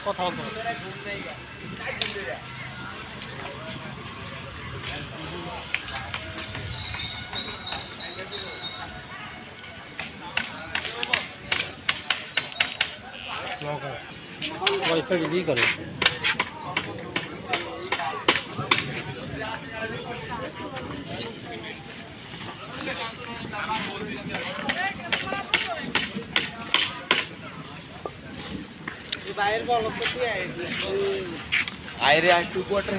কথা বলতে wifi release করে आयरे आज 2 क्वार्टर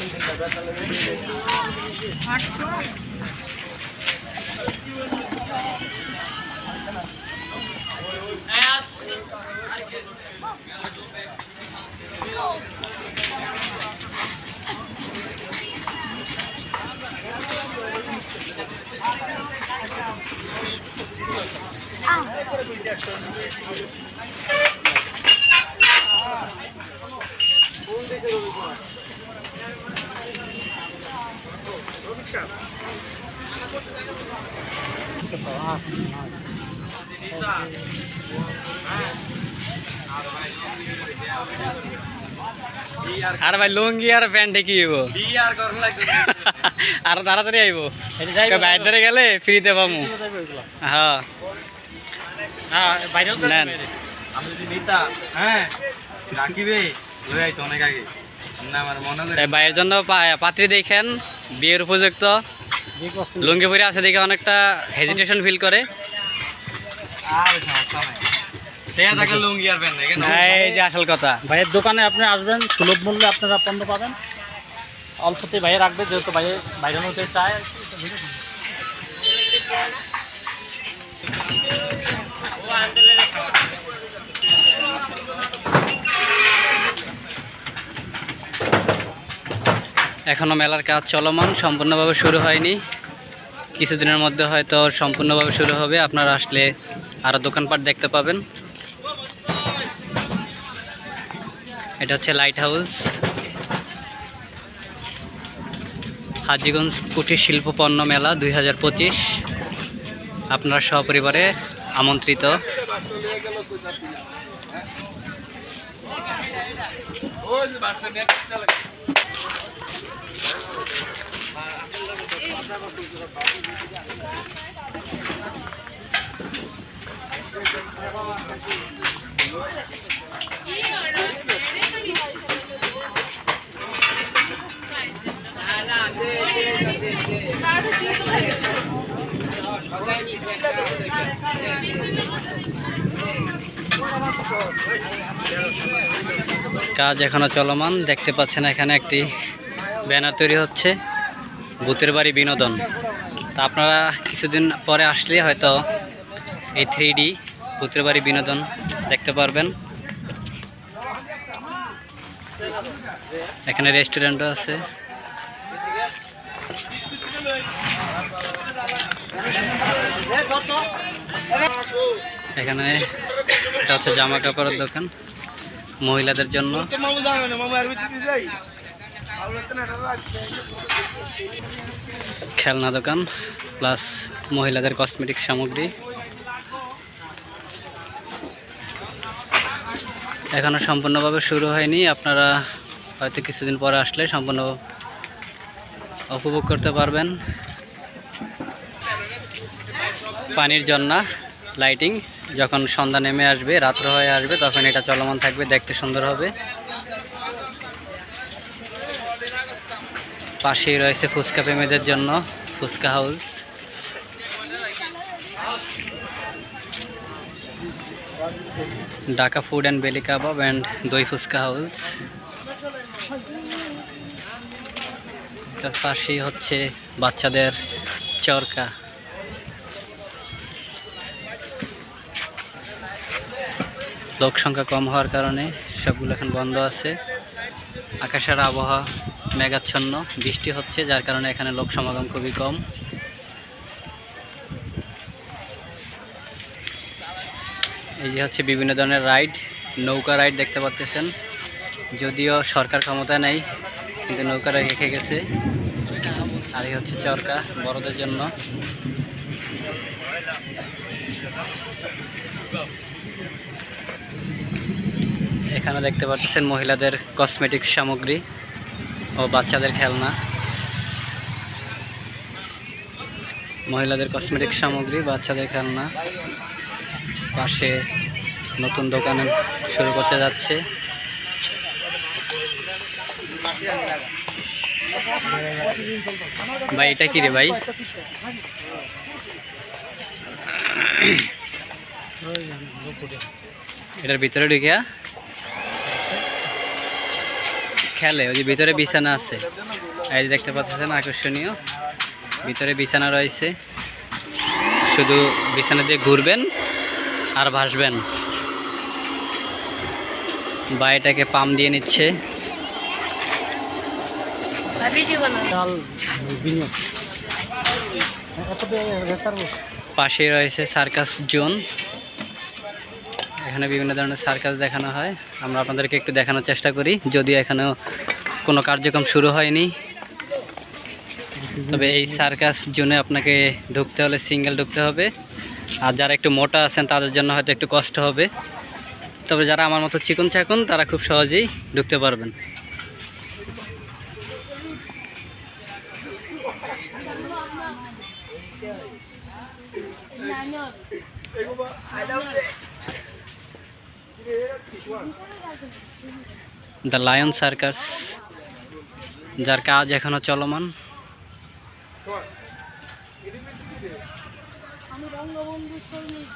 আর ভাই লুঙ্গি আর প্যান্টে কি হইব আর তাড়াতাড়ি আইব বাইর ধরে গেলে ফ্রিতে পামু। হ্যাঁ নেন আমি যদি নিতা হ্যাঁ রাখিবে লই আইতো অনেক আগে না আমার মনে হলো ভাইয়ের জন্য পাত্রী দেখেন বিয়ের উপযুক্ত লুঙ্গি পরে আছে দেখে অনেকটা হেজিটেশন ফিল করে। আর সমস্যা নাই তেয়া থাকে লুঙ্গি আর প্যান্ট দেখেন এই যে আসল কথা। ভাইয়ের দোকানে আপনি আসবেন, সুলভ মূল্যে আপনারা পণ্য পাবেন, অল্পতে ভাইয়ে রাখবে যেহেতু ভাইয়ে বাইরে হতে চায়। এখনো মেলার কাজ চলমান, সম্পূর্ণভাবে শুরু হয়নি, কিছুদিনের মধ্যে হয়তো সম্পূর্ণভাবে শুরু হবে। আপনারা আসলে আরও দোকানপাট দেখতে পাবেন। এটা হচ্ছে লাইট হাউস, হাজীগঞ্জ কুটির শিল্প পণ্য মেলা 2025। আপনারা সপরিবারে আমন্ত্রিত। কাজ এখনো চলমান, দেখতে পাচ্ছেন এখানে একটি ব্যানার তৈরি হচ্ছে, ভূতের বাড়ি বিনোদন। তা আপনারা কিছুদিন পরে আসলে হয়তো এই 3D ভূতের বাড়ি বিনোদন দেখতে পারবেন। এখানে রেস্টুরেন্টও আছে। এখানে এটা হচ্ছে জামা কাপড়ের দোকান মহিলাদের জন্য। খেলনা দোকান প্লাস মহিলাদের কসমেটিক্স সামগ্রী। এখনো সম্পূর্ণভাবে শুরু হয়নি, আপনারা হয়তো কিছুদিন পরে আসলে সম্পূর্ণ উপভোগ করতে পারবেন। পানির ঝর্ণা লাইটিং, যখন সন্ধ্যা নেমে আসবে, রাত্র হয়ে আসবে, তখন এটা চলমান থাকবে, দেখতে সুন্দর হবে। পাশেই রয়েছে ফুচকা প্রেমীদের জন্য fuchka house. Dhaka food and বেলি কাবাব অ্যান্ড দই ফুচকা হাউস। তার পাশেই হচ্ছে বাচ্চাদের চরকা। লোক সংখ্যা কম হওয়ার কারণে সবগুলো এখন বন্ধ আছে। আকাশের আবহাওয়া মেঘাচ্ছন্ন, বৃষ্টি হচ্ছে, যার কারণে এখানে লোক সমাগম খুবই কম। এই যে হচ্ছে বিভিন্ন ধরনের রাইড, নৌকা রাইড দেখতে পাচ্ছেন, যদিও সরকার ক্ষমতায় নেই কিন্তু নৌকা রেখে গেছে। আর এই হচ্ছে চরকা বড়দের জন্য। এখানে দেখতে পাচ্ছেন মহিলাদের কসমেটিক্স সামগ্রী ও বাচ্চাদের খেলনা। মহিলাদের কসমেটিক্স সামগ্রী, বাচ্চাদের খেলনা। পাশে নতুন দোকান শুরু করতে যাচ্ছে। ভাই এটা কি রে ভাই? এটার ভিতরে ঢুকিয়া খেলে, ওই যে ভিতরে বিছানা আছে। এই যে দেখতে পাচ্ছেন আকর্ষণীয়, ভিতরে বিছানা রয়েছে। শুধু বিছানা দিয়ে ঘুরবেন আর ভাসবেন। বাড়িটাকে পাম দিয়ে নিচ্ছে। পাশে রয়েছে সার্কাস জোন। এখানে বিভিন্ন ধরনের সার্কাস দেখানো হয়। আমরা আপনাদেরকে একটু দেখানোর চেষ্টা করি, যদিও এখানেও কোনো কার্যক্রম শুরু হয়নি। তবে এই সার্কাস জোনে আপনাকে ঢুকতে হলে সিঙ্গেল ঢুকতে হবে। আর যারা একটু মোটা আছেন তাদের জন্য হয়তো একটু কষ্ট হবে। তবে যারা আমার মতো চিকন চাকন তারা খুব সহজেই ঢুকতে পারবেন। দ্য লায়ন সার্কাস, যার কাজ এখনো চলমান। আমি বঙ্গবন্ধু সৈনিক।